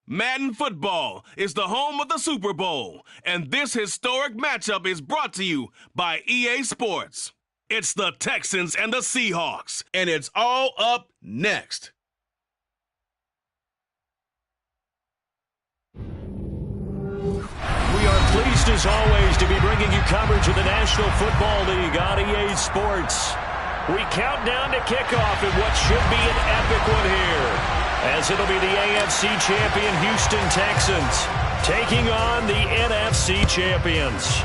Madden Football is the home of the Super Bowl, and this historic matchup is brought to you by EA Sports. It's the Texans and the Seahawks, and it's all up next. We are pleased, as always, to be bringing you coverage of the National Football League on EA Sports. We count down to kickoff in what should be an epic one here, as it'll be the AFC champion Houston Texans taking on the NFC champions.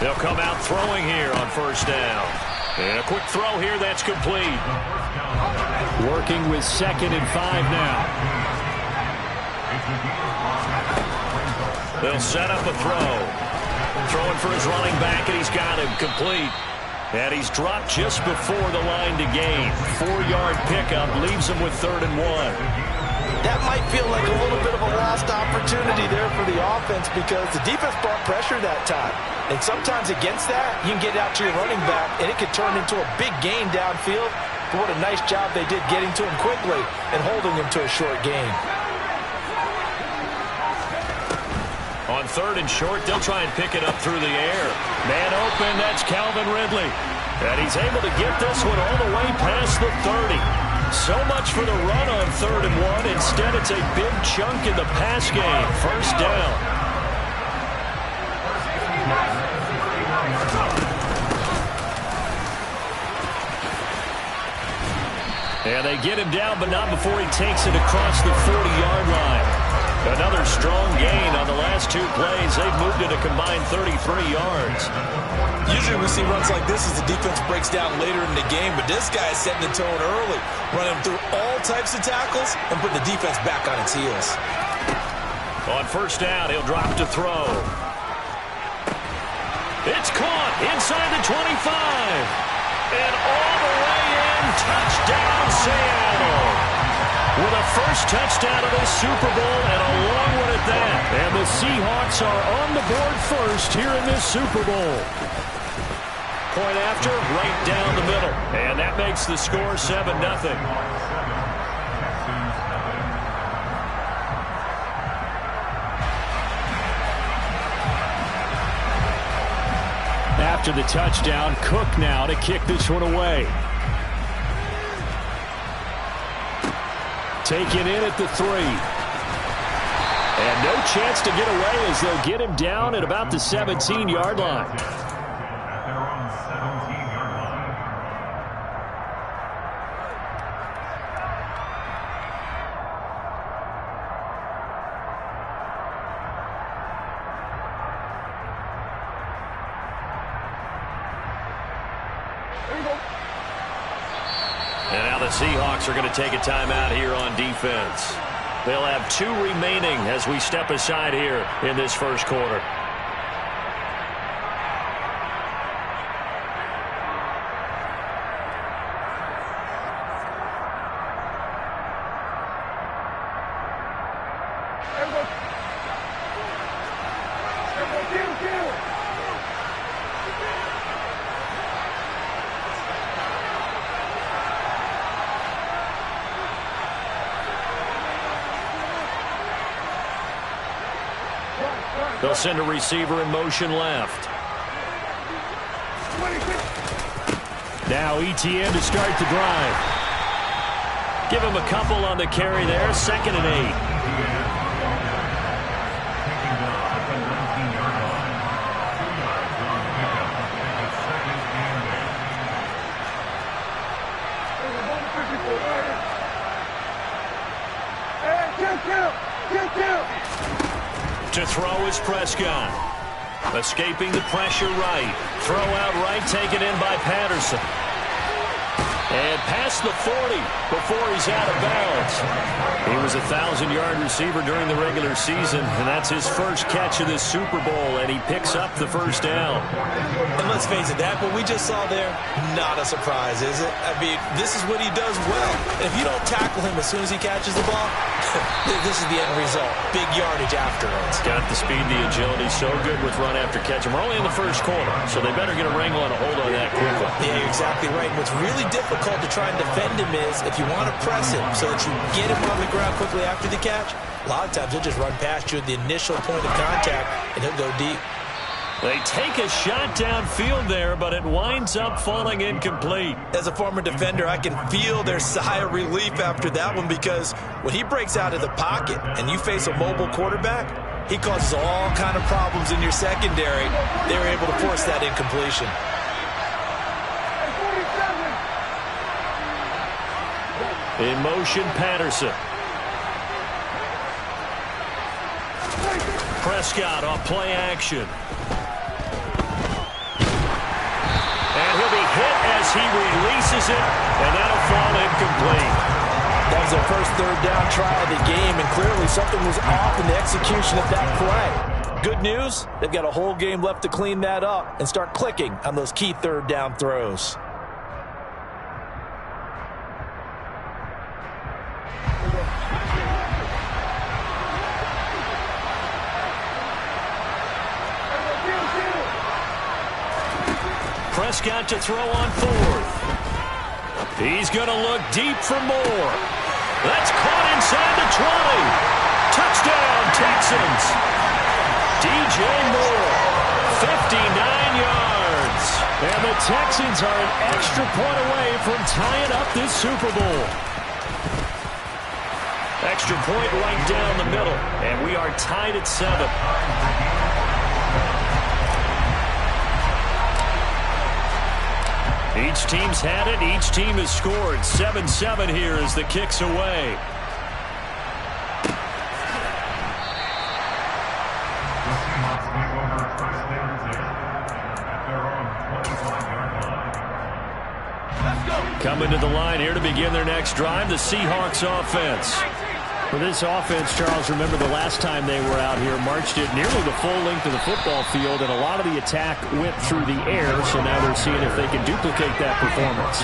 They'll come out throwing here on first down. And a quick throw here that's complete. Working with 2nd and 5 now. They'll set up a throw. Throwing for his running back, and he's got him complete. And he's dropped just before the line to gain. 4-yard pickup leaves him with 3rd and 1. That might feel like a little bit of a lost opportunity there for the offense because the defense brought pressure that time. And sometimes against that, you can get out to your running back, and it could turn into a big gain downfield. But what a nice job they did getting to him quickly and holding him to a short gain. On 3rd and short, they'll try and pick it up through the air. Man open, that's Calvin Ridley. And he's able to get this one all the way past the 30. So much for the run on 3rd and 1. Instead, it's a big chunk in the pass game. First down. And they get him down, but not before he takes it across the 40-yard line. Another strong gain on the last 2 plays. They've moved it a combined 33 yards. Usually we see runs like this as the defense breaks down later in the game, but this guy is setting the tone early, running through all types of tackles and putting the defense back on its heels. On first down, he'll drop to throw. It's caught inside the 25. And all the way in, touchdown Seattle. With a first touchdown of this Super Bowl and a long one at that. And the Seahawks are on the board first here in this Super Bowl. Point after, right down the middle. And that makes the score 7-0. After the touchdown, Cook now to kick this one away. Taken in at the 3. And no chance to get away as they'll get him down at about the 17-yard line. And now the Seahawks are going to take a timeout here on defense. They'll have 2 remaining as we step aside here in this first quarter. They'll send a receiver in motion left. Now ETN to start the drive. Give him a couple on the carry there. 2nd and 8. To throw is Prescott. Escaping the pressure right. Throw out right, taken in by Patterson. And past the 40 before he's out of bounds. He was a 1,000-yard receiver during the regular season, and that's his first catch of this Super Bowl, and he picks up the first down. And let's face it, that what we just saw there, not a surprise, is it? I mean, this is what he does well. And if you don't tackle him as soon as he catches the ball, this is the end result. Big yardage afterwards. Got the speed, the agility, so good with run after catch. And we're only in the first quarter, so they better get a wrangle and a hold on that quickly. Yeah, you're exactly right. What's really difficult to try and defend him is if you want to press him so that you get him on the ground quickly after the catch, a lot of times he'll just run past you at the initial point of contact, and he'll go deep. They take a shot downfield there, but it winds up falling incomplete. As a former defender, I can feel their sigh of relief after that one, because when he breaks out of the pocket and you face a mobile quarterback, he causes all kind of problems in your secondary. They were able to force that incompletion. In motion, Patterson. Prescott off play action. And he'll be hit as he releases it, and that'll fall incomplete. That was their first third down try of the game, and clearly something was off in the execution of that play. Good news, they've got a whole game left to clean that up and start clicking on those key third down throws. Prescott to throw on fourth. He's going to look deep for more. That's caught inside the 20. Touchdown, Texans. DJ Moore, 59 yards. And the Texans are an extra point away from tying up this Super Bowl. Extra point right down the middle, and we are tied at 7. Each team's had it. Each team has scored. 7-7 here as the kick's away. Coming to the line here to begin their next drive, the Seahawks offense. For this offense, Charles, remember the last time they were out here, marched it nearly the full length of the football field, and a lot of the attack went through the air, so now they're seeing if they can duplicate that performance.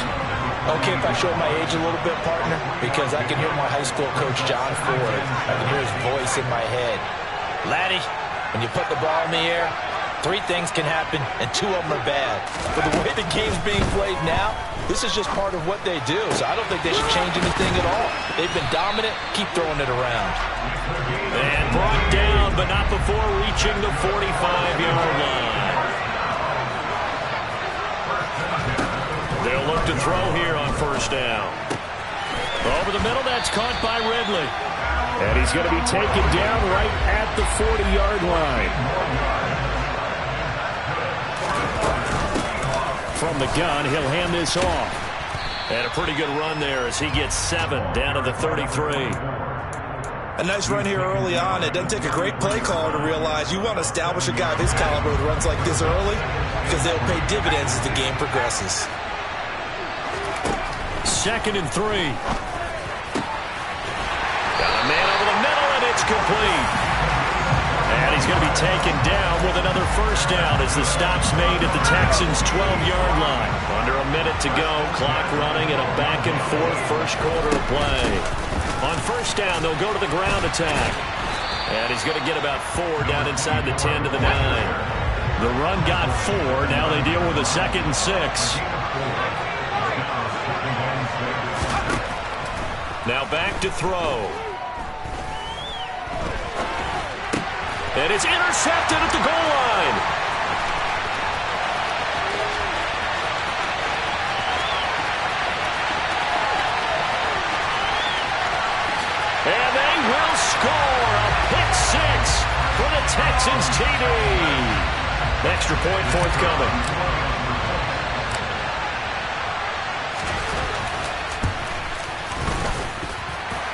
Okay, if I show my age a little bit, partner, because I can hear my high school coach, John Ford. I can hear his voice in my head. Laddie, when you put the ball in the air, 3 things can happen, and 2 of them are bad. But the way the game's being played now, this is just part of what they do, so I don't think they should change anything at all. They've been dominant. Keep throwing it around. And brought down, but not before reaching the 45-yard line. They'll look to throw here on first down. Over the middle, that's caught by Ridley. And he's going to be taken down right at the 40-yard line. From the gun, he'll hand this off. And a pretty good run there as he gets 7 down to the 33. A nice run here early on. It doesn't take a great play caller to realize you want to establish a guy of his caliber who runs like this early, because they'll pay dividends as the game progresses. 2nd and 3. Got a man over the middle, and it's complete. And he's going to be taken down with another first down as the stop's made at the Texans' 12-yard line. Under a minute to go, clock running, and a back-and-forth first quarter of play. On first down, they'll go to the ground attack. And he's going to get about 4 down inside the 10 to the 9. The run got 4. Now they deal with a 2nd and 6. Now back to throw. And it's intercepted at the goal line. And they will score a pick 6 for the Texans TD. Extra point forthcoming.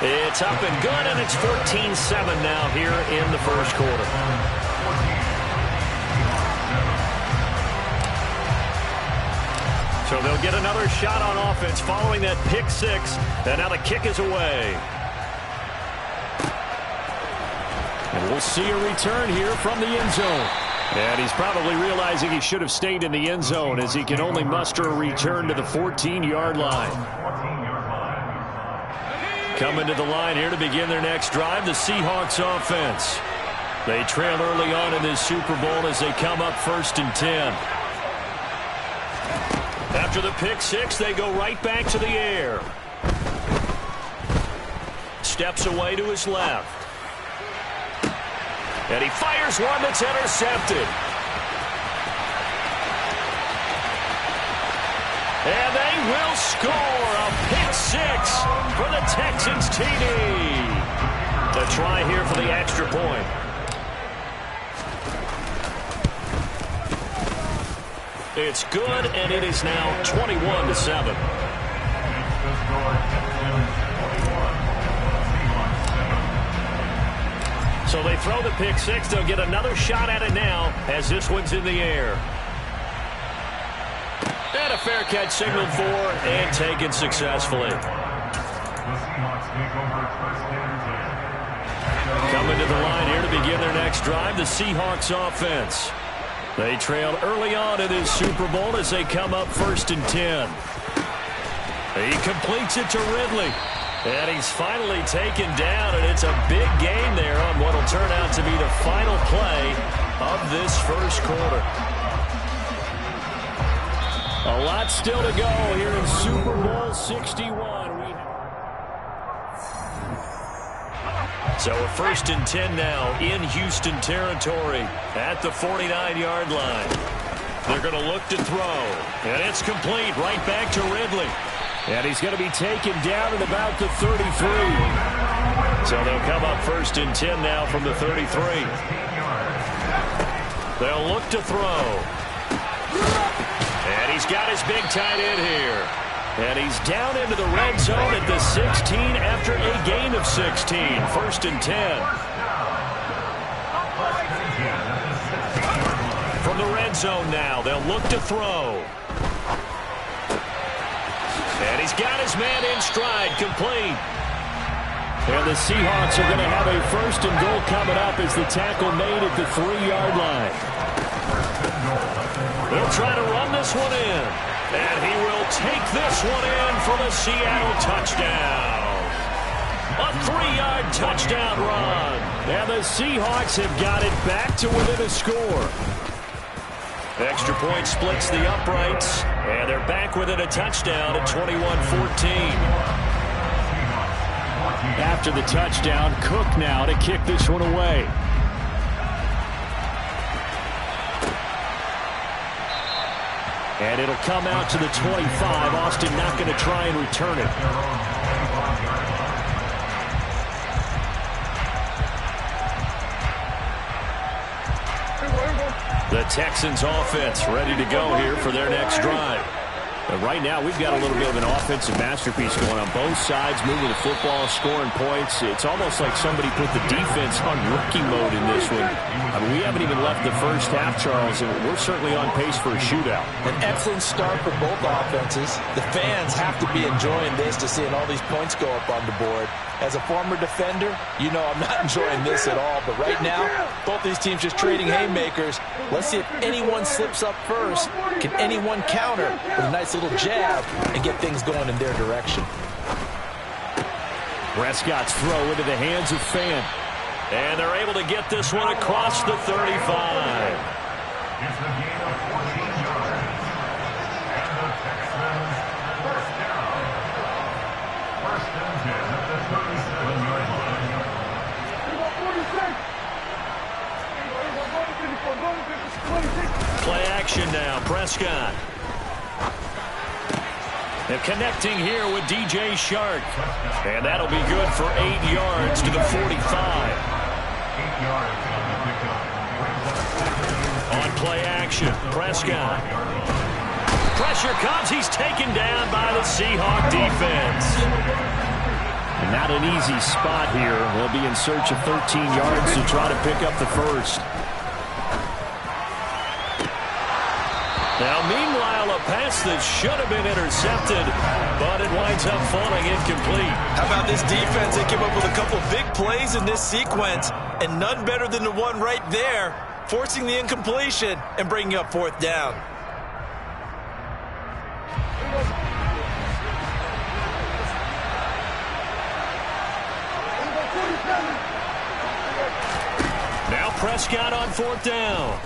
It's up and good, and it's 14-7 now here in the first quarter. So So they'll get another shot on offense following that pick six. And now the kick is away. And we'll see a return here from the end zone. And he's probably realizing he should have stayed in the end zone as he can only muster a return to the 14-yard line. Coming to the line here to begin their next drive, the Seahawks offense. They trail early on in this Super Bowl as they come up 1st and 10. After the pick six, they go right back to the air. Steps away to his left. And he fires one that's intercepted. And they will score a pick six for the Texans TD. The try here for the extra point. It's good, and it is now 21-7. So they throw the pick six. They'll get another shot at it now as this one's in the air. And a fair catch signaled for and taken successfully. Coming to the line here to begin their next drive, the Seahawks offense. They trailed early on in this Super Bowl as they come up 1st and 10. He completes it to Ridley. And he's finally taken down, and it's a big gain there on what will turn out to be the final play of this first quarter. A lot still to go here in Super Bowl 61. So a 1st and 10 now in Houston territory at the 49-yard line. They're going to look to throw, and it's complete right back to Ridley. And he's going to be taken down at about the 33. So they'll come up 1st and 10 now from the 33. They'll look to throw. And he's got his big tight end here. And he's down into the red zone at the 16 after a gain of 16. 1st and 10. From the red zone now, they'll look to throw. And he's got his man in stride, complete. And the Seahawks are going to have a 1st and goal coming up as the tackle made at the 3-yard line. They'll try to run this one in. And he will take this one in for the Seattle touchdown. A 3-yard touchdown run. And the Seahawks have got it back to within a score. Extra point splits the uprights, and they're back within a touchdown at 21-14. After the touchdown, Cook now to kick this one away. And it'll come out to the 25. Austin not going to try and return it. The Texans offense ready to go here for their next drive. And right now, we've got a little bit of an offensive masterpiece going on both sides, moving the football, scoring points. It's almost like somebody put the defense on rookie mode in this one. I mean, we haven't even left the first half, Charles, and we're certainly on pace for a shootout. An excellent start for both offenses. The fans have to be enjoying this to seeing all these points go up on the board. As a former defender, you know I'm not enjoying this at all. But right now, both these teams just trading haymakers. Let's see if anyone slips up first. Can anyone counter with a nice little jab and get things going in their direction? Prescott's throw into the hands of Fan. And they're able to get this one across the 35. It's a gain of 14 yards. And the Texans first down. First and 10 at the 37-yard line. Play action now. Prescott. And connecting here with DJ Shark. And that'll be good for 8 yards to the 45. 8 yards on the pickup. On play action, Prescott. Pressure comes. He's taken down by the Seahawk defense. And not an easy spot here. They'll be in search of 13 yards to try to pick up the first. Now, meanwhile, a pass that should have been intercepted, but it winds up falling incomplete. How about this defense? They came up with a couple of big plays in this sequence, and none better than the one right there, forcing the incompletion and bringing up fourth down. Now Prescott on fourth down.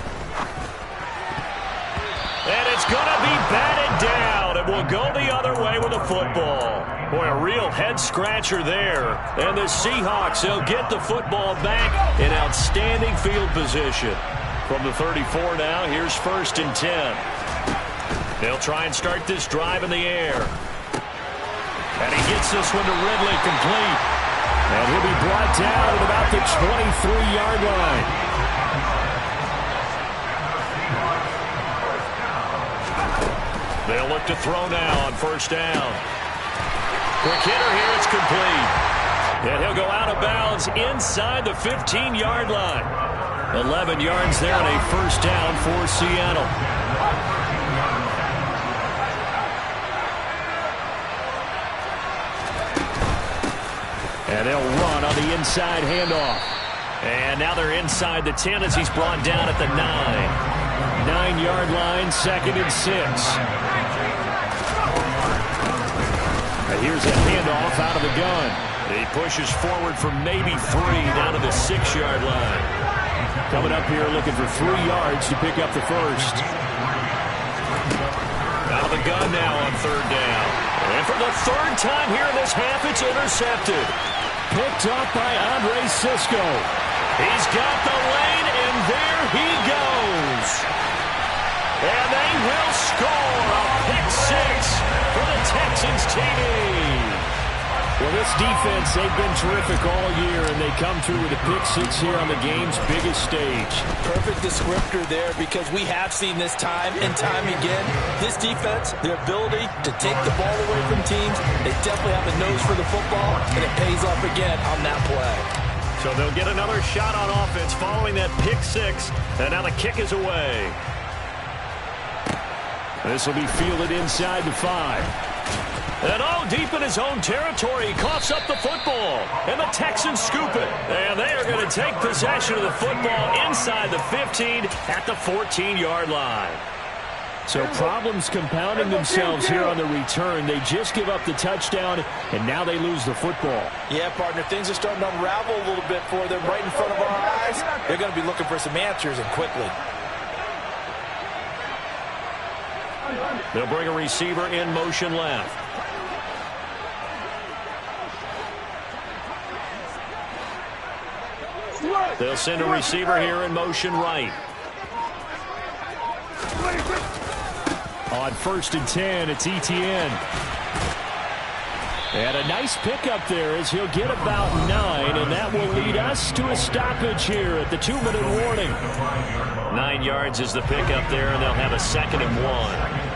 And it's going to be batted down. It will go the other way with the football. Boy, a real head-scratcher there. And the Seahawks, they'll get the football back in outstanding field position. From the 34 now, here's 1st and 10. They'll try and start this drive in the air. And he gets this one to Ridley complete. And he'll be brought down at about the 23-yard line. They'll look to throw now on 1st down. Quick hitter here, it's complete. And he'll go out of bounds inside the 15-yard line. 11 yards there and a 1st down for Seattle. And they'll run on the inside handoff. And now they're inside the 10 as he's brought down at the 9. 9-yard line, 2nd and 6. And here's a handoff out of the gun. He pushes forward for maybe 3 down to the 6-yard line. Coming up here looking for 3 yards to pick up the 1st. Out of the gun now on 3rd down. And for the 3rd time here in this half, it's intercepted. Picked up by Andre Sisco. He's got the lane, and there he goes. And they will score a pick 6 for the Texans TD. Well, this defense, they've been terrific all year, and they come through with a pick 6 here on the game's biggest stage. Perfect descriptor there, because we have seen this time and time again. This defense, their ability to take the ball away from teams, they definitely have a nose for the football, and it pays off again on that play. So they'll get another shot on offense following that pick 6, and now the kick is away. This will be fielded inside the 5. And deep in his own territory, he coughs up the football. And the Texans scoop it. And they are going to take possession of the football inside the 15 at the 14-yard line. So problems compounding themselves here on the return. They just give up the touchdown, and now they lose the football. Yeah, partner, things are starting to unravel a little bit for them right in front of our eyes. They're going to be looking for some answers, and quickly. They'll bring a receiver in motion left. They'll send a receiver here in motion right. On 1st and 10, it's Etienne. And a nice pickup there as he'll get about 9, and that will lead us to a stoppage here at the 2-minute warning. 9 yards is the pickup there, and they'll have a 2nd and 1.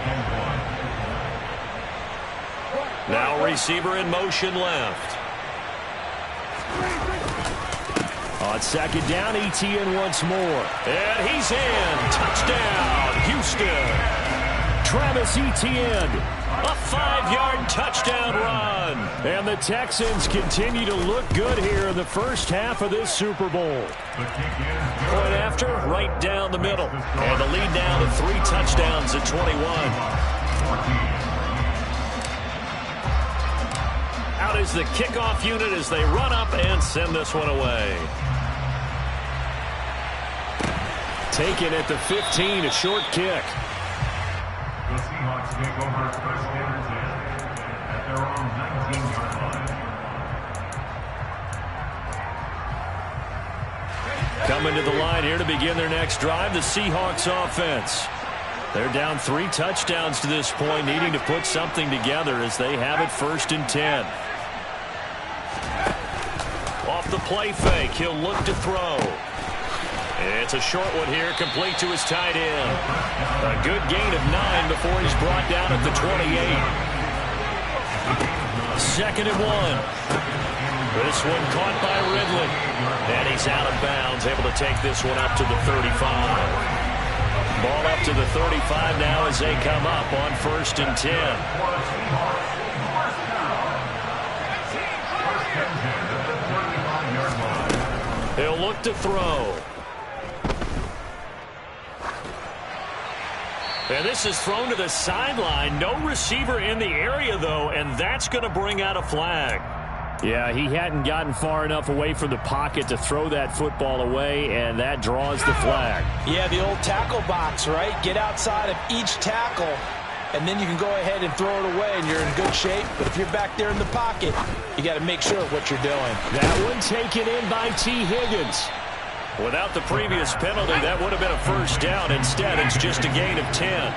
Now receiver in motion left. On 2nd down, Etienne once more. And he's in. Touchdown, Houston. Travis Etienne. A 5-yard touchdown run. And the Texans continue to look good here in the first half of this Super Bowl. Point after, right down the middle. And the lead now to 3 touchdowns at 21. Out is the kickoff unit as they run up and send this one away. Taken at the 15, a short kick. The Seahawks take over first and 10 at their own 19-yard line. Coming to the line here to begin their next drive, the Seahawks offense. They're down 3 touchdowns to this point, needing to put something together as they have it 1st and 10. Off the play fake, he'll look to throw. It's a short one here, complete to his tight end. A good gain of 9 before he's brought down at the 28. 2nd and 1. This one caught by Ridley. And he's out of bounds, able to take this one up to the 35. Ball up to the 35 now as they come up on 1st and 10. He'll look to throw. And this is thrown to the sideline. No receiver in the area, though, and that's going to bring out a flag. Yeah, he hadn't gotten far enough away from the pocket to throw that football away, and that draws the flag. Yeah, the old tackle box, right? Get outside of each tackle, and then you can go ahead and throw it away, and you're in good shape. But if you're back there in the pocket, you got to make sure of what you're doing. That one taken in by T. Higgins. Without the previous penalty, that would have been a 1st down. Instead, it's just a gain of 10.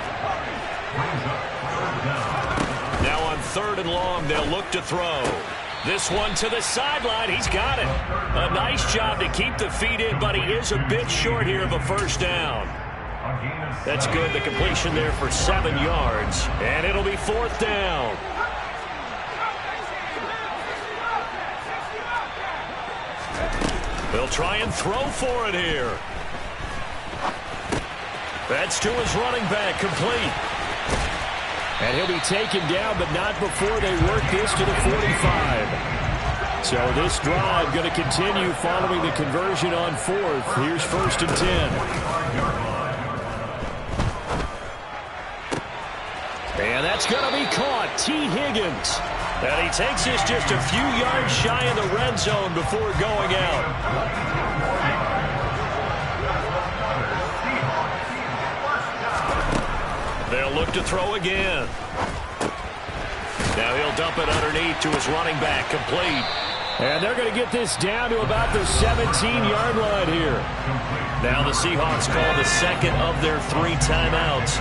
Now on 3rd and long, they'll look to throw. This one to the sideline. He's got it. A nice job to keep the feet in, but he is a bit short here of a 1st down. That's good. The completion there for 7 yards, and it'll be 4th down. They'll try and throw for it here. That's to his running back, complete. And he'll be taken down, but not before they work this to the 45. So this drive going to continue following the conversion on 4th. Here's 1st and 10. And that's going to be caught. T. Higgins. And he takes this just a few yards shy of the red zone before going out. They'll look to throw again. Now he'll dump it underneath to his running back, complete. And they're going to get this down to about the 17-yard line here. Now the Seahawks call the second of their 3 timeouts,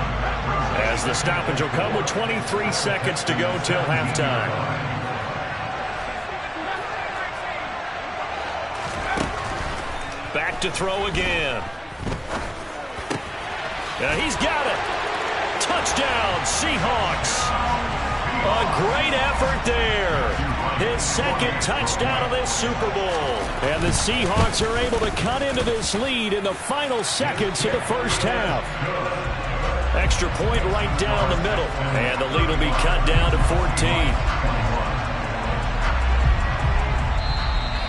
as the stoppage will come with 23 seconds to go till halftime. Back to throw again. Now he's got it. Touchdown, Seahawks. A great effort there. His 2nd touchdown of this Super Bowl. And the Seahawks are able to cut into this lead in the final seconds of the 1st half. Extra point right down the middle. And the lead will be cut down to 14.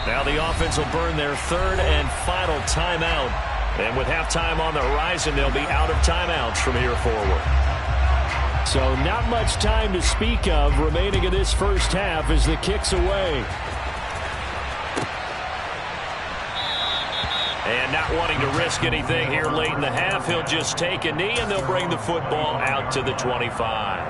Now the offense will burn their 3rd and final timeout. And with halftime on the horizon, they'll be out of timeouts from here forward. So not much time to speak of remaining in this 1st half as the kick's away. And not wanting to risk anything here late in the half, he'll just take a knee and they'll bring the football out to the 25.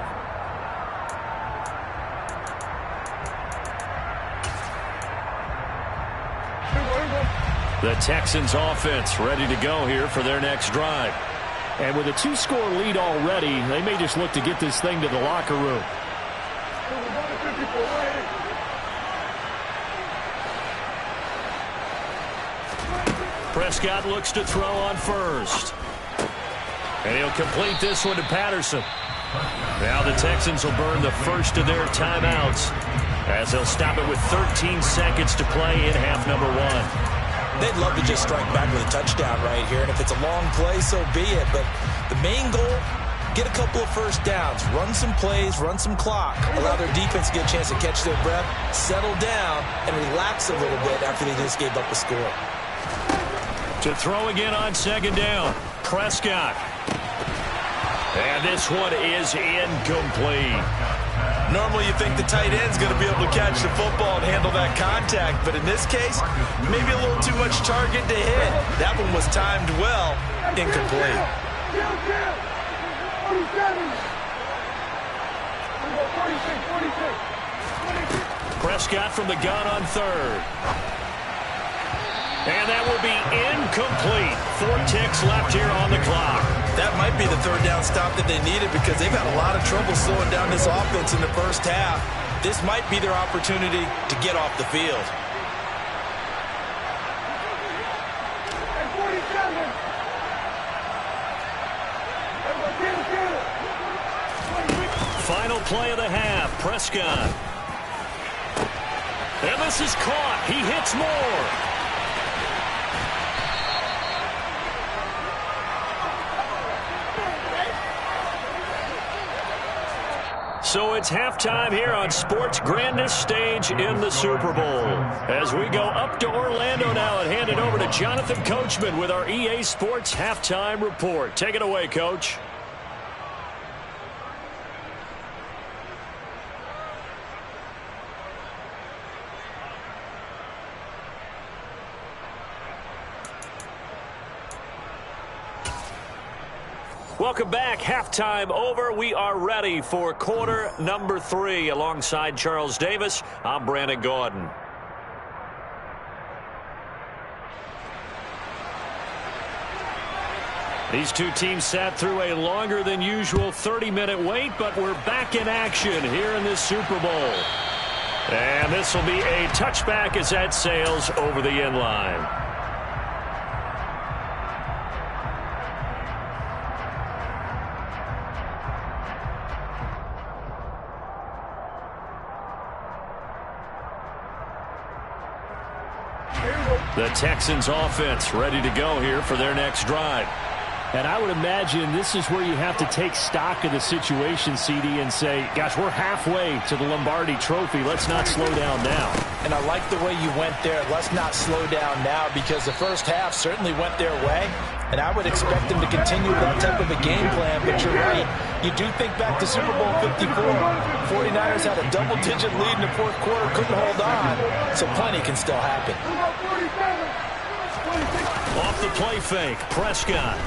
The Texans offense ready to go here for their next drive. And with a 2-score lead already, they may just look to get this thing to the locker room. Prescott looks to throw on 1st. And he'll complete this one to Patterson. Now the Texans will burn the 1st of their timeouts, as they'll stop it with 13 seconds to play in half number 1. They'd love to just strike back with a touchdown right here, and if it's a long play, so be it. But the main goal, get a couple of 1st downs, run some plays, run some clock, allow their defense to get a chance to catch their breath, settle down, and relax a little bit after they just gave up a score. To throw again on 2nd down, Prescott. And this one is incomplete. Normally you think the tight end's going to be able to catch the football and handle that contact, but in this case, maybe a little too much target to hit. That one was timed well, incomplete. Prescott from the gun on 3rd. And that will be incomplete. 4 ticks left here on the clock. That might be the 3rd down stop that they needed, because they've had a lot of trouble slowing down this offense in the 1st half. This might be their opportunity to get off the field. Final play of the half, Prescott. And this is caught. He hits more. So it's halftime here on sports' grandest stage in the Super Bowl. As we go up to Orlando now and hand it over to Jonathan Coachman with our EA Sports Halftime Report. Take it away, Coach. Welcome back. Halftime over. We are ready for quarter number 3. Alongside Charles Davis, I'm Brandon Gordon. These two teams sat through a longer than usual 30-minute wait, but we're back in action here in this Super Bowl. And this will be a touchback as that sails over the end line. The Texans offense ready to go here for their next drive. And I would imagine this is where you have to take stock of the situation, CD, and say, gosh, we're halfway to the Lombardi Trophy. Let's not slow down now. And I like the way you went there. Let's not slow down now, because the first half certainly went their way. And I would expect them to continue that type of a game plan. But you're right. You do think back to Super Bowl 54. 49ers had a double-digit lead in the fourth quarter, couldn't hold on. So plenty can still happen. Off the play fake, Prescott.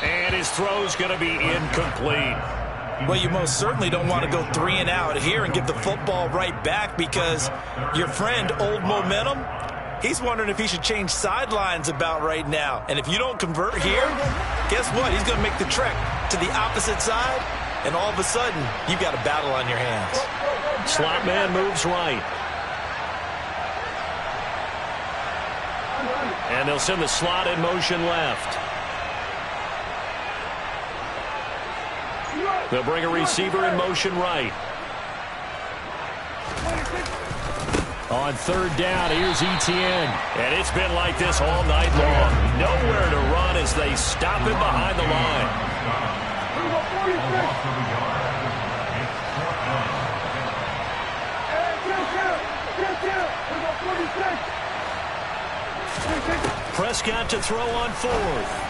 And his throw's going to be incomplete. Well, you most certainly don't want to go 3 and out here and give the football right back, because your friend, Old Momentum, he's wondering if he should change sidelines about right now. And if you don't convert here, guess what? He's going to make the trek to the opposite side, and all of a sudden, you've got a battle on your hands. Slot man moves right. And they'll send the slot in motion left. They'll bring a receiver in motion right. On third down, here's Etienne. And it's been like this all night long. Nowhere to run as they stop him behind the line. Prescott to throw on fourth.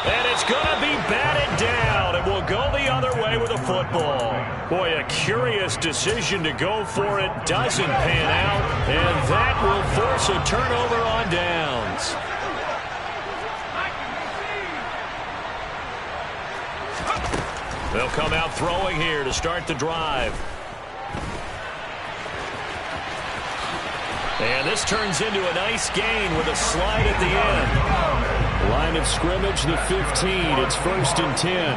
And it's going to be batted down, and we'll go the other way with a football. Boy, a curious decision to go for it. Doesn't pan out, and that will force a turnover on downs. They'll come out throwing here to start the drive. And this turns into a nice gain with a slide at the end. Line of scrimmage, the 15. It's 1st and 10.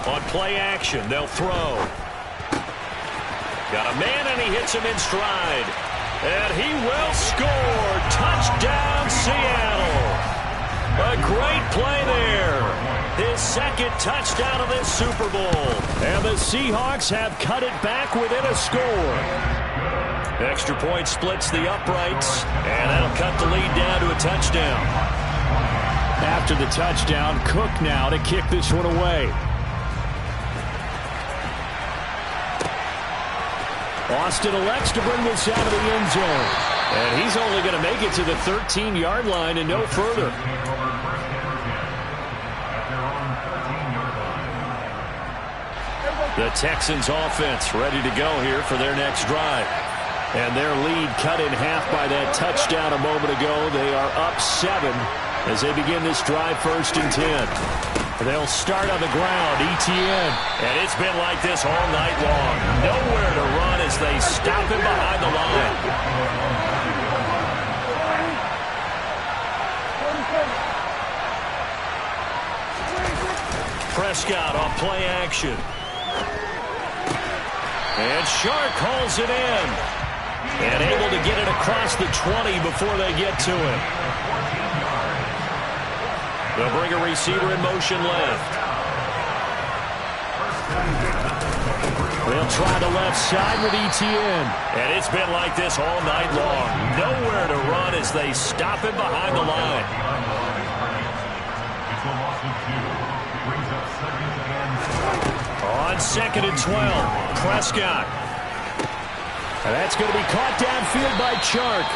On play action, they'll throw. Got a man, and he hits him in stride. And he will score. Touchdown, Seattle. A great play there. His second touchdown of this Super Bowl. And the Seahawks have cut it back within a score. Extra point splits the uprights, and that'll cut the lead down to a touchdown. After the touchdown, Cook now to kick this one away. Austin elects to bring this out of the end zone. And he's only going to make it to the 13-yard line and no further. The Texans offense ready to go here for their next drive. And their lead cut in half by that touchdown a moment ago. They are up 7 as they begin this drive, 1st and 10. They'll start on the ground. Etienne. And it's been like this all night long. Nowhere to run as they stop him behind the line. Prescott on play action. And Shark hauls it in. And able to get it across the 20 before they get to him. They'll bring a receiver in motion left. They'll try the left side with Etienne. And it's been like this all night long. Nowhere to run as they stop him behind the line. It's a loss of 2. Brings up 2nd and 7. On 2nd and 12, Prescott. And that's going to be caught downfield by Chark.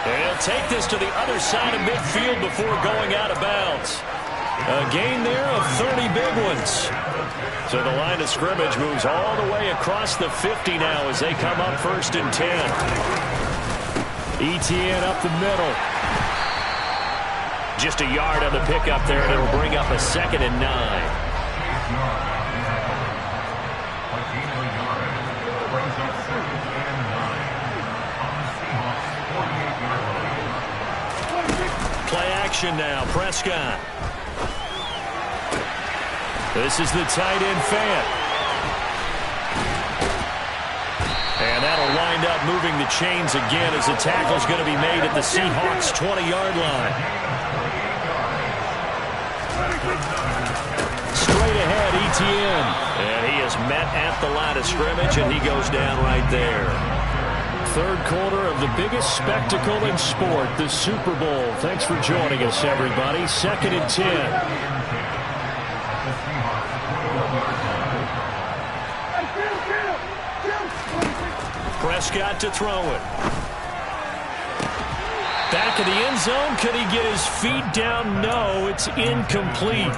And he'll take this to the other side of midfield before going out of bounds. A gain there of 30 big ones. So the line of scrimmage moves all the way across the 50 now as they come up 1st and 10. Etienne up the middle. Just a yard on the pickup there, and it'll bring up a 2nd and 9. Play action now, Prescott. This is the tight end Fant. And that'll wind up moving the chains again as the tackle's going to be made at the Seahawks' 20-yard line. Straight ahead, Etienne. And he is met at the line of scrimmage, and he goes down right there. Third quarter of the biggest spectacle in sport, the Super Bowl. Thanks for joining us, everybody. 2nd and 10. Prescott to throw it. Back in the end zone. Could he get his feet down? No, it's incomplete.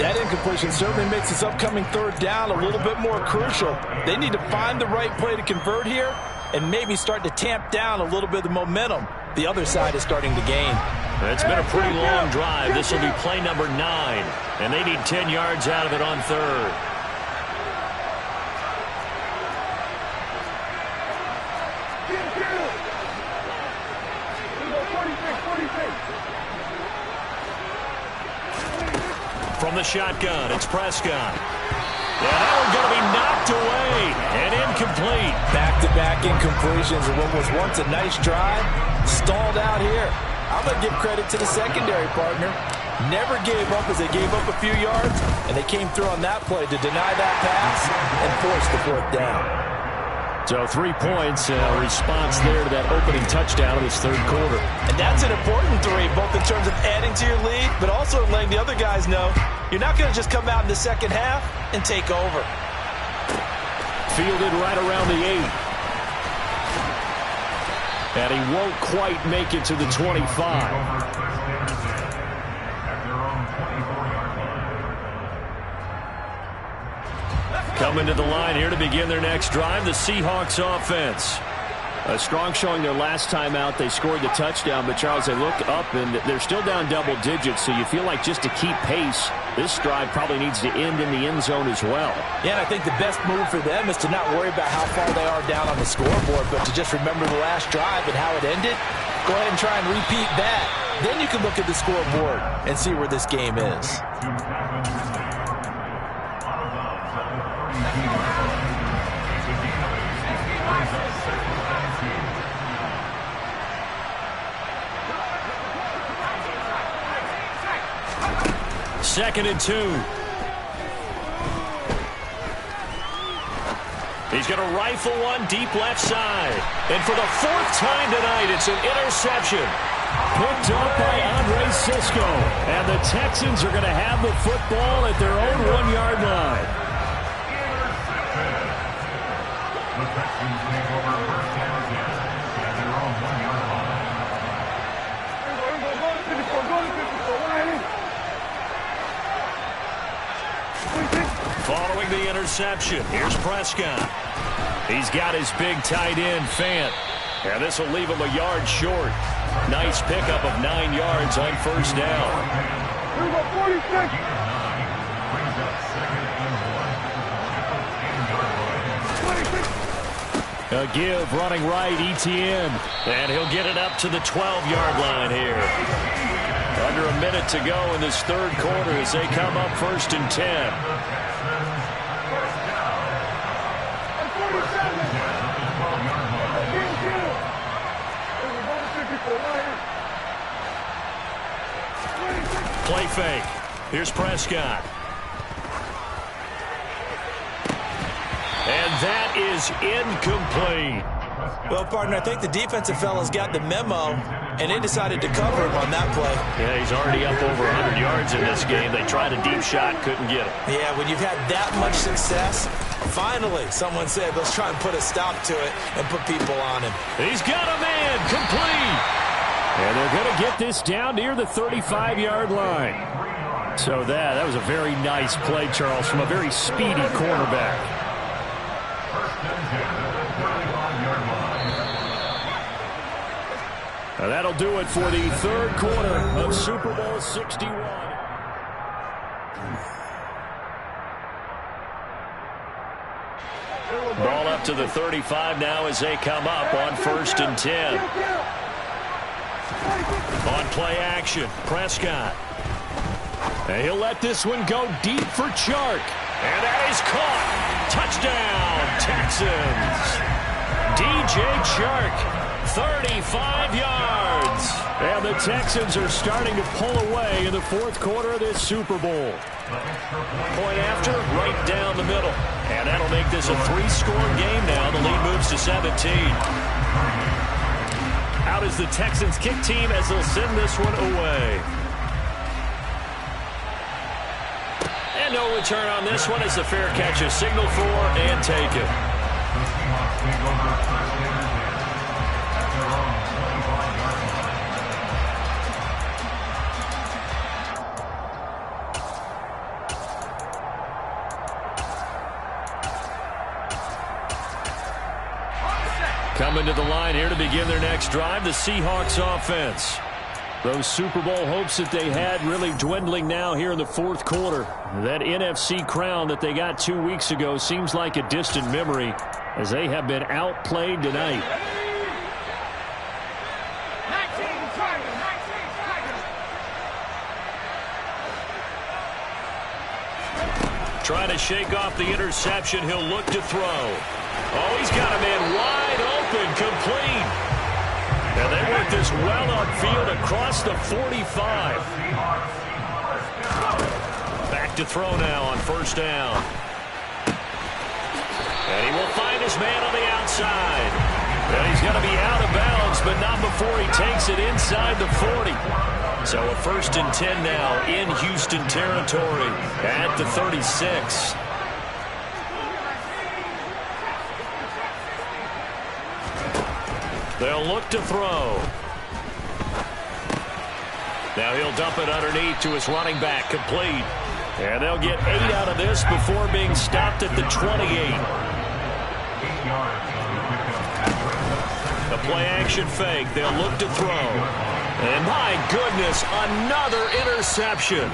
That incompletion certainly makes this upcoming 3rd down a little bit more crucial. They need to find the right play to convert here and maybe start to tamp down a little bit of the momentum the other side is starting to gain. It's been a pretty long drive. This will be play number 9, and they need 10 yards out of it on 3rd. From the shotgun, it's Prescott. Yeah, that one's going to be knocked away and incomplete. Back-to-back incompletions of what was once a nice drive, stalled out here. I'm going to give credit to the secondary partner. Never gave up as they gave up a few yards, and they came through on that play to deny that pass and force the 4th down. So 3 points, response there to that opening touchdown of this 3rd quarter. And that's an important 3, both in terms of adding to your lead, but also letting the other guys know you're not going to just come out in the second half and take over. Fielded right around the 8. And he won't quite make it to the 25. Coming to the line here to begin their next drive, the Seahawks offense. A strong showing their last time out. They scored the touchdown, but Charles, they look up and they're still down double digits, so you feel like just to keep pace, this drive probably needs to end in the end zone as well. Yeah, and I think the best move for them is to not worry about how far they are down on the scoreboard, but to just remember the last drive and how it ended. Go ahead and try and repeat that. Then you can look at the scoreboard and see where this game is. Second and 2. He's going to rifle one deep left side. And for the 4th time tonight, it's an interception. Picked up by Andre Cisco. And the Texans are going to have the football at their own 1-yard line. The Texans take over 1st and 10 at their own 1-yard line. Following the interception, here's Prescott. He's got his big tight end, Fant. And this will leave him a yard short. Nice pickup of 9 yards on 1st down. Brings up 2nd and 1. A give running right, Etienne. And he'll get it up to the 12-yard line here. Under a minute to go in this 3rd quarter as they come up 1st and 10. Play fake. Here's Prescott. And that is incomplete. Well, partner, I think the defensive fellas got the memo, and they decided to cover him on that play. Yeah, he's already up over 100 yards in this game. They tried a deep shot, couldn't get it. Yeah, when you've had that much success, finally someone said, let's try and put a stop to it and put people on him. He's got a man, complete. And they're going to get this down near the 35-yard line. So that was a very nice play, Charles, from a very speedy cornerback. Now that'll do it for the third quarter of Super Bowl 61. Ball up to the 35 now as they come up on 1st and 10. On play action, Prescott. And he'll let this one go deep for Chark. And that is caught. Touchdown, Texans. DJ Chark, 35 yards. And the Texans are starting to pull away in the fourth quarter of this Super Bowl. Point after, right down the middle. And that'll make this a 3-score game now. The lead moves to 17. Out is the Texans kick team as they'll send this one away. And no return on this one as the fair catch is signaled for and taken. Coming to the line here to begin their next drive, the Seahawks offense. Those Super Bowl hopes that they had really dwindling now here in the fourth quarter. That NFC crown that they got 2 weeks ago seems like a distant memory as they have been outplayed tonight. Trying to shake off the interception. He'll look to throw. Oh, he's got a man wide open, complete. And they work this well upfield across the 45. Back to throw now on 1st down. And he will find his man on the outside. And he's going to be out of bounds, but not before he takes it inside the 40. So a 1st and 10 now in Houston territory at the 36. They'll look to throw. Now he'll dump it underneath to his running back, complete. And they'll get 8 out of this before being stopped at the 28. The play action fake. They'll look to throw. And my goodness, another interception.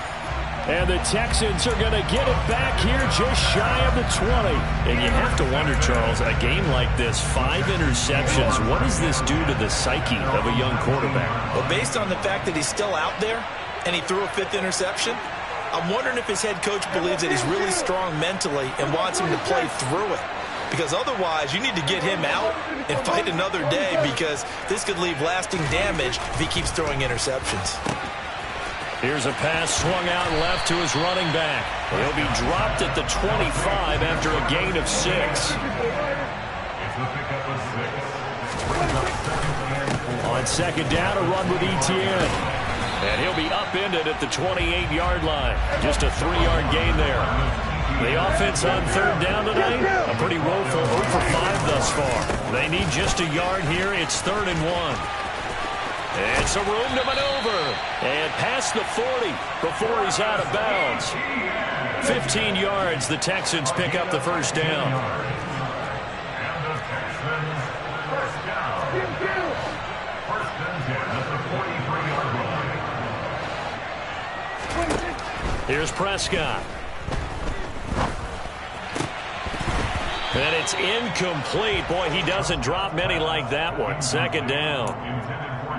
And the Texans are going to get it back here just shy of the 20. And you have to wonder, Charles, a game like this, 5 interceptions, what does this do to the psyche of a young quarterback? Well, based on the fact that he's still out there and he threw a 5th interception, I'm wondering if his head coach believes that he's really strong mentally and wants him to play through it. Because otherwise, you need to get him out and fight another day because this could leave lasting damage if he keeps throwing interceptions. Here's a pass swung out left to his running back. He'll be dropped at the 25 after a gain of 6. On 2nd down, a run with Etienne. And he'll be upended at the 28-yard line. Just a 3-yard gain there. The offense on 3rd down tonight, a pretty woeful 0 for 5 thus far. They need just a yard here. It's 3rd and 1. And some room to maneuver. And past the 40 before he's out of bounds. 15 yards, the Texans pick up the 1st down. Here's Prescott. And it's incomplete. Boy, he doesn't drop many like that one. 2nd down.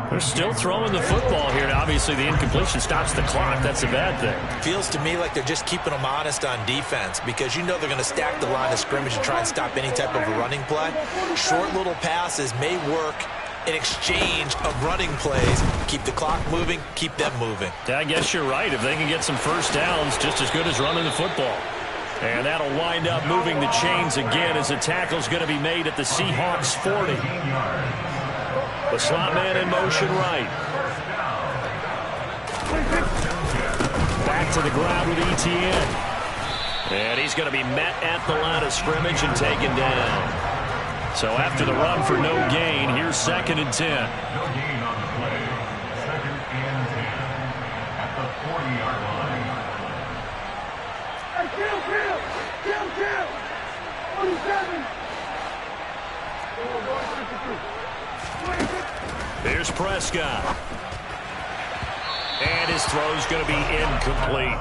They're still throwing the football here. Now, obviously, the incompletion stops the clock. That's a bad thing. Feels to me like they're just keeping them honest on defense because you know they're going to stack the line of scrimmage and try and stop any type of a running play. Short little passes may work in exchange of running plays. Keep the clock moving, keep them moving. Yeah, I guess you're right. If they can get some 1st downs, just as good as running the football. And that'll wind up moving the chains again as the tackle's going to be made at the Seahawks 40. The slot man in motion right. Back to the ground with Etienne. And he's going to be met at the line of scrimmage and taken down. So after the run for no gain, here's 2nd and 10. No gain on the play. 2nd and 10 at the 40-yard line. Hey, kill! 47! Here's Prescott. And his throw's going to be incomplete.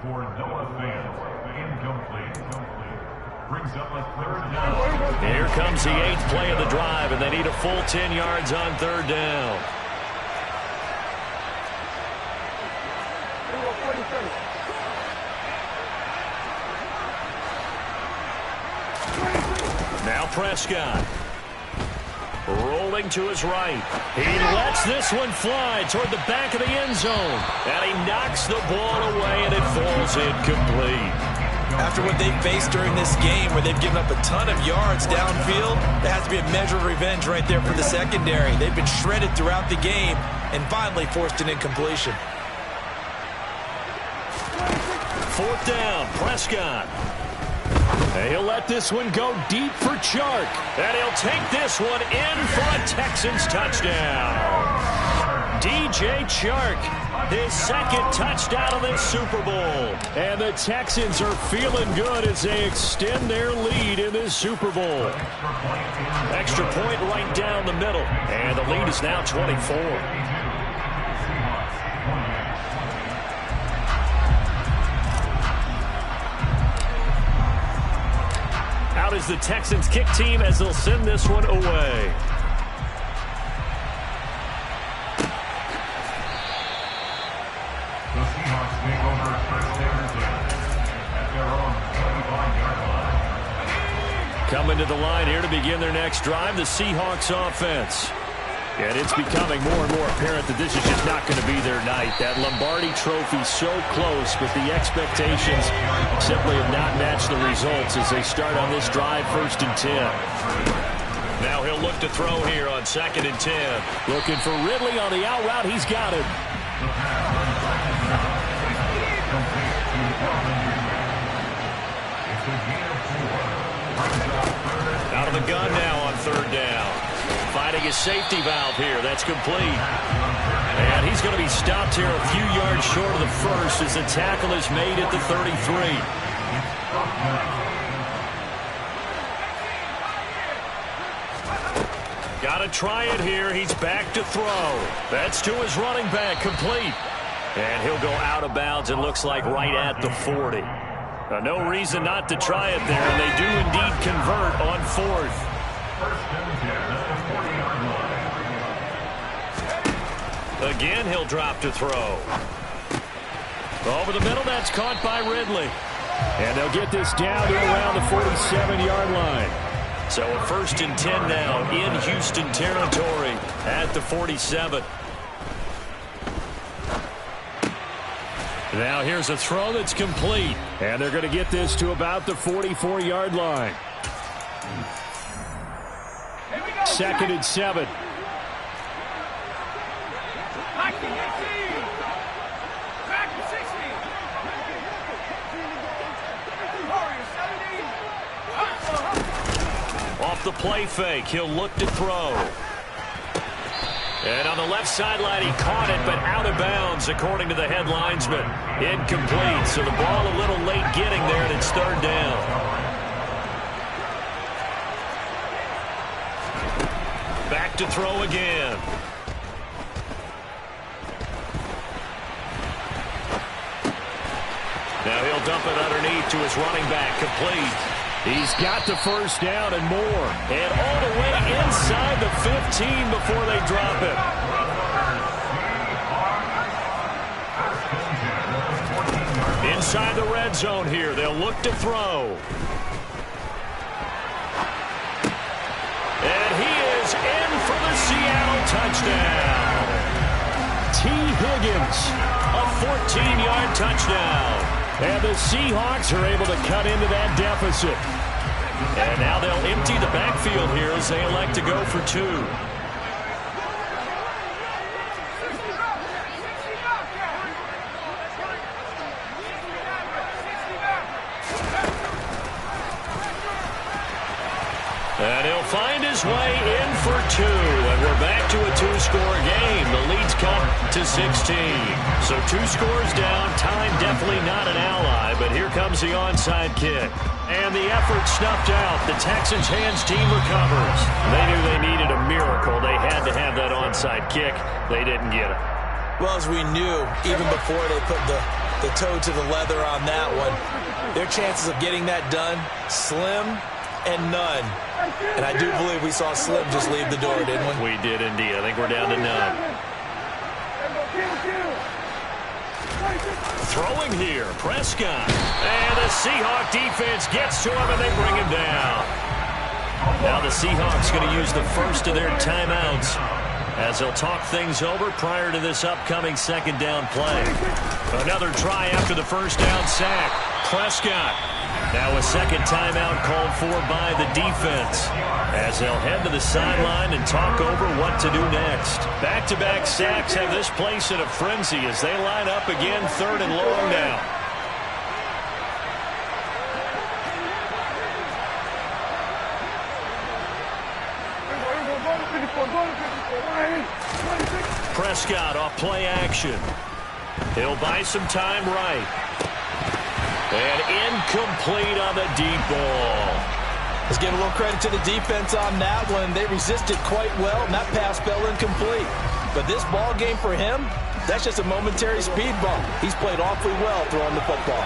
For Noah Fant, incomplete. Brings up a 3rd down. Here comes the 8th play of the drive, and they need a full 10 yards on 3rd down. Now Prescott. Rolling to his right. He lets this one fly toward the back of the end zone. And he knocks the ball away, and it falls incomplete. After what they've faced during this game, where they've given up a ton of yards downfield, there has to be a measure of revenge right there for the secondary. They've been shredded throughout the game and finally forced an incompletion. 4th down, Prescott. And he'll let this one go deep for Chark. And he'll take this one in for a Texans touchdown. DJ Chark, his 2nd touchdown of this Super Bowl. And the Texans are feeling good as they extend their lead in this Super Bowl. Extra point right down the middle. And the lead is now 24. Out is the Texans kick team as they'll send this one away. The Seahawks take over 1st and 10 at their own 25-yard line. Coming to the line here to begin their next drive, the Seahawks offense. And it's becoming more and more apparent that this is just not going to be their night. That Lombardi trophy so close, but the expectations simply have not matched the results as they start on this drive 1st and 10. Now he'll look to throw here on 2nd and 10. Looking for Ridley on the out route. He's got it. Out of the gun now on 3rd down. Finding his safety valve here. That's complete. And he's going to be stopped here a few yards short of the first as the tackle is made at the 33. Got to try it here. He's back to throw. That's to his running back. Complete. And he'll go out of bounds, it looks like, right at the 40. No reason not to try it there, and they do indeed convert on 4th. 1st and 10 at the 40-yard line. Again, he'll drop to throw. Over the middle, that's caught by Ridley. And they'll get this down to around the 47-yard line. So a 1st and 10 now in Houston territory at the 47. Now here's a throw that's complete. And they're going to get this to about the 44-yard line. 2nd and 7. Off the play fake, he'll look to throw. And on the left sideline, he caught it, but out of bounds, according to the head linesman. Incomplete, so the ball a little late getting there, and it's 3rd down. Back to throw again. Now he'll dump it underneath to his running back, complete. He's got the 1st down and more. And all the way inside the 15 before they drop it. Inside the red zone here. They'll look to throw. And he is in for the Seattle touchdown. T. Higgins. A 14-yard touchdown. And the Seahawks are able to cut into that deficit. And now they'll empty the backfield here as they elect to go for 2. And he'll find his way in for 2. And we're back to a 2-score game. The lead's cut to 16. So 2 scores down. Time definitely not an ally. But here comes the onside kick. And the effort snuffed out. The Texans hands team recovers. They knew they needed a miracle. They had to have that onside kick. They didn't get it. Well, as we knew, even before they put the toe to the leather on that one, their chances of getting that done, slim and none. And I do believe we saw Slim just leave the door, didn't we? We did indeed. I think we're down to none. Throwing here, Prescott. And the Seahawk defense gets to him, and they bring him down. Now the Seahawks going to use the first of their timeouts as they'll talk things over prior to this upcoming 2nd down play. Another try after the 1st down sack. Prescott. Now a 2nd timeout called for by the defense as they'll head to the sideline and talk over what to do next. Back-to-back sacks have this place in a frenzy as they line up again 3rd and long now. Prescott off play action. He'll buy some time right. And incomplete on the deep ball. Let's give a little credit to the defense on that one. They resisted quite well, and that pass fell incomplete. But this ball game for him, that's just a momentary speed bump. He's played awfully well throwing the football.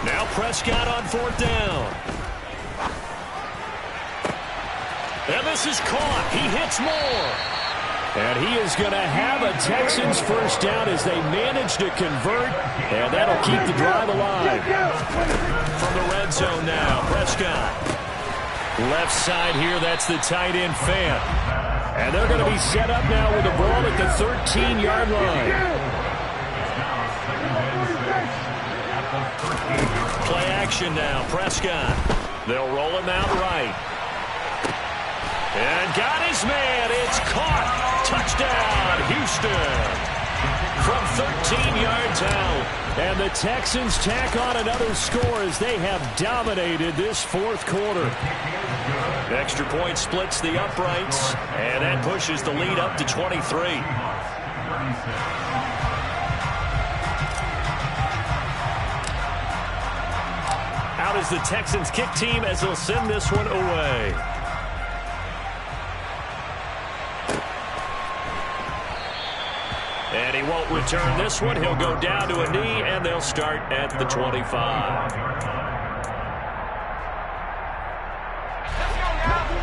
Now Prescott on 4th down. And this is caught. He hits more. And he is going to have a Texans 1st down as they manage to convert, and that'll keep the drive alive. From the red zone now, Prescott. Left side here, that's the tight end Fant. And they're going to be set up now with the ball at the 13-yard line. Play action now, Prescott. They'll roll him out right. And got his man. It's caught. Touchdown, Houston. From 13 yards out. And the Texans tack on another score as they have dominated this 4th quarter. Extra point splits the uprights, and that pushes the lead up to 23. Out is the Texans kick team as they'll send this one away. And he won't return this one. He'll go down to a knee, and they'll start at the 25.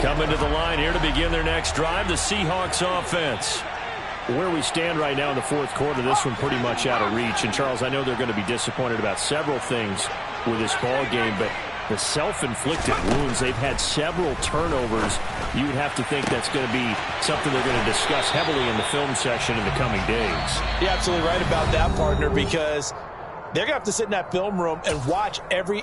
Coming to the line here to begin their next drive, the Seahawks offense. Where we stand right now in the fourth quarter, this one pretty much out of reach. And, Charles, I know they're going to be disappointed about several things with this ball game, but the self-inflicted wounds, they've had several turnovers. You would have to think that's going to be something they're going to discuss heavily in the film section in the coming days. You're absolutely right about that, partner, because they're going to have to sit in that film room and watch every